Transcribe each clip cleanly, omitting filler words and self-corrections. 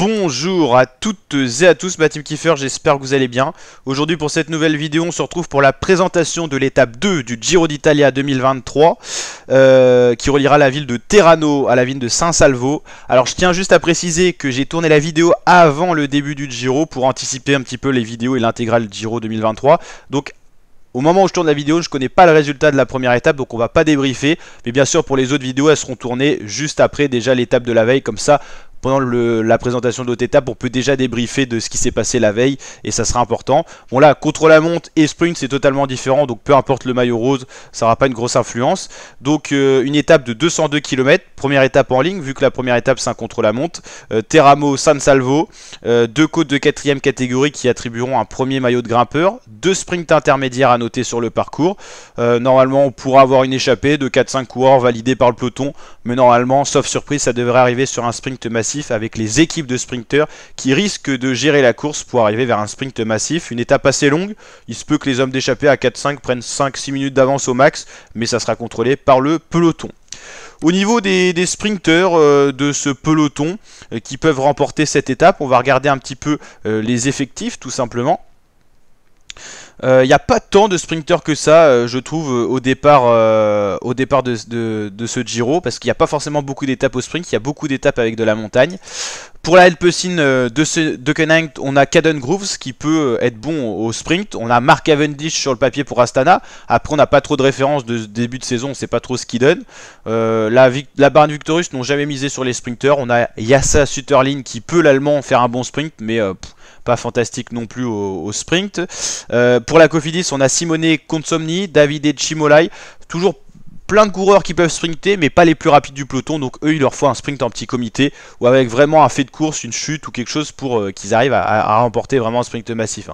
Bonjour à toutes et à tous, ma team Kiefer, j'espère que vous allez bien. Aujourd'hui pour cette nouvelle vidéo, on se retrouve pour la présentation de l'étape 2 du Giro d'Italia 2023 qui reliera la ville de Terrano à la ville de Saint-Salvo. Alors je tiens juste à préciser que j'ai tourné la vidéo avant le début du Giro pour anticiper un petit peu les vidéos et l'intégrale Giro 2023. Donc au moment où je tourne la vidéo, je ne connais pas le résultat de la première étape, donc on va pas débriefer. Mais bien sûr, pour les autres vidéos, elles seront tournées juste après déjà l'étape de la veille. Comme ça, pendant la présentation de l'autre étape, on peut déjà débriefer de ce qui s'est passé la veille. Et ça sera important. Bon là, contre-la-montre et sprint, c'est totalement différent. Donc peu importe le maillot rose, ça n'aura pas une grosse influence. Donc une étape de 202 km. Première étape en ligne, vu que la première étape c'est un contre-la-montre. Teramo, San Salvo. Deux côtes de 4ème catégorie qui attribueront un premier maillot de grimpeur. Deux sprints intermédiaires à noter sur le parcours. Normalement, on pourra avoir une échappée de 4-5 coureurs validés par le peloton. Mais normalement, sauf surprise, ça devrait arriver sur un sprint massif avec les équipes de sprinteurs qui risquent de gérer la course pour arriver vers un sprint massif. Une étape assez longue. Il se peut que les hommes d'échappée à 4-5 prennent 5-6 minutes d'avance au max. Mais ça sera contrôlé par le peloton. Au niveau des sprinteurs de ce peloton qui peuvent remporter cette étape, on va regarder un petit peu les effectifs tout simplement. Il n'y a pas tant de sprinteurs que ça, je trouve, au départ de ce Giro, parce qu'il n'y a pas forcément beaucoup d'étapes au sprint, il y a beaucoup d'étapes avec de la montagne. Pour la Alpecin de Koenig, on a Caden Groves qui peut être bon au sprint. On a Mark Cavendish sur le papier pour Astana. Après, on n'a pas trop de références de début de saison, on ne sait pas trop ce qu'il donne. La Bahrain Victorious n'ont jamais misé sur les sprinteurs. On a Yassa Sutterlin qui peut l'allemand faire un bon sprint, mais pas fantastique non plus au sprint. Pour la Cofidis, on a Simone Consomni, Davide Cimolai, toujours plein de coureurs qui peuvent sprinter, mais pas les plus rapides du peloton. Donc eux, il leur faut un sprint en petit comité ou avec vraiment un fait de course, une chute ou quelque chose pour qu'ils arrivent à remporter vraiment un sprint massif.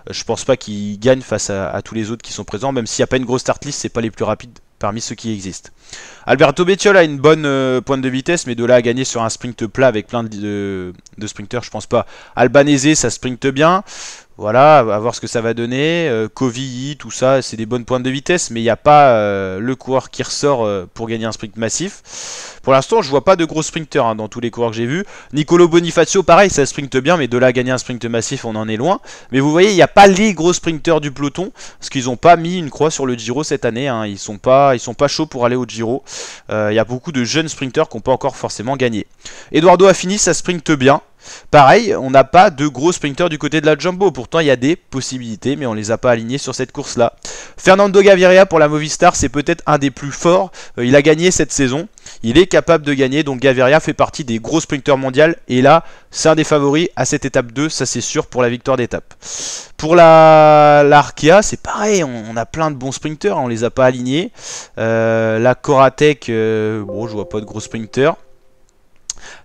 Je pense pas qu'ils gagnent face à tous les autres qui sont présents, même s'il n'y a pas une grosse start list, c'est pas les plus rapides parmi ceux qui existent. Alberto Bettiol a une bonne pointe de vitesse, mais de là à gagner sur un sprint plat avec plein de sprinteurs, je pense pas. Albanese, ça sprinte bien. Voilà, à voir ce que ça va donner. Kovi, tout ça, c'est des bonnes pointes de vitesse, mais il n'y a pas le coureur qui ressort pour gagner un sprint massif. Pour l'instant, je vois pas de gros sprinteurs dans tous les coureurs que j'ai vus. Nicolo Bonifacio, pareil, ça sprinte bien, mais de là à gagner un sprint massif, on en est loin. Mais vous voyez, il n'y a pas les gros sprinteurs du peloton, parce qu'ils n'ont pas mis une croix sur le Giro cette année. Ils sont pas chauds pour aller au Giro. Il y a beaucoup de jeunes sprinteurs qui n'ont pas encore forcément gagné. Eduardo Affini, ça sprinte bien. Pareil, on n'a pas de gros sprinteurs du côté de la Jumbo. Pourtant, il y a des possibilités, mais on ne les a pas alignés sur cette course-là. Fernando Gaviria pour la Movistar, c'est peut-être un des plus forts. Il a gagné cette saison. Il est capable de gagner. Donc Gaviria fait partie des gros sprinteurs mondiaux. Et là, c'est un des favoris à cette étape 2. Ça, c'est sûr pour la victoire d'étape. Pour la Arkea, c'est pareil. On a plein de bons sprinteurs. On ne les a pas alignés. La Coratec, bon, je vois pas de gros sprinteurs.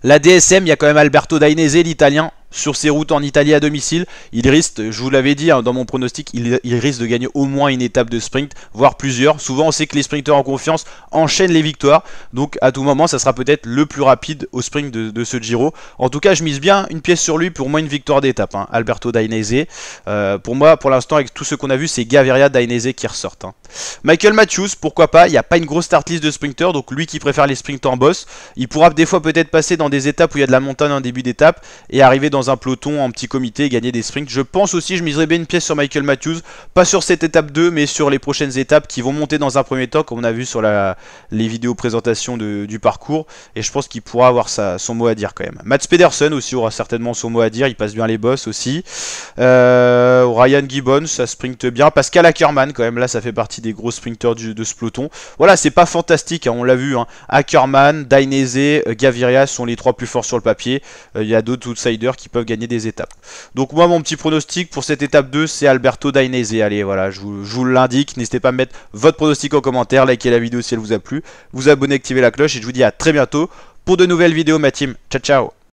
La DSM, il y a quand même Alberto Dainese, l'italien, sur ses routes en Italie à domicile. Il risque, je vous l'avais dit dans mon pronostic, il risque de gagner au moins une étape de sprint, voire plusieurs. Souvent, on sait que les sprinteurs en confiance enchaînent les victoires. Donc, à tout moment, ça sera peut-être le plus rapide au sprint de ce Giro. En tout cas, je mise bien une pièce sur lui pour moins une victoire d'étape. Alberto Dainese. Pour moi, pour l'instant, avec tout ce qu'on a vu, c'est Gaviria, Dainese qui ressortent. Michael Matthews, pourquoi pas. Il n'y a pas une grosse start list de sprinteurs. Donc, lui qui préfère les sprints en boss, il pourra des fois peut-être passer dans des étapes où il y a de la montagne en début d'étape et arriver dans un peloton en petit comité et gagner des sprints. Je pense aussi, je miserais bien une pièce sur Michael Matthews, pas sur cette étape 2 mais sur les prochaines étapes qui vont monter dans un premier temps comme on a vu sur les vidéos présentation du parcours, et je pense qu'il pourra avoir son mot à dire quand même. Mats Pedersen aussi aura certainement son mot à dire, il passe bien les bosses aussi. Ryan Gibbons, ça sprinte bien. Pascal Ackermann quand même, là ça fait partie des gros sprinteurs de ce peloton. Voilà, c'est pas fantastique, on l'a vu, Ackermann, Dainese, Gaviria sont les trois plus forts sur le papier. Il y a d'autres outsiders qui peuvent gagner des étapes. Donc moi, mon petit pronostic pour cette étape 2, c'est Alberto Dainese. Allez, voilà, je vous l'indique. N'hésitez pas à mettre votre pronostic en commentaire, likez la vidéo si elle vous a plu, vous abonnez, activez la cloche, et je vous dis à très bientôt pour de nouvelles vidéos, ma team. Ciao, ciao.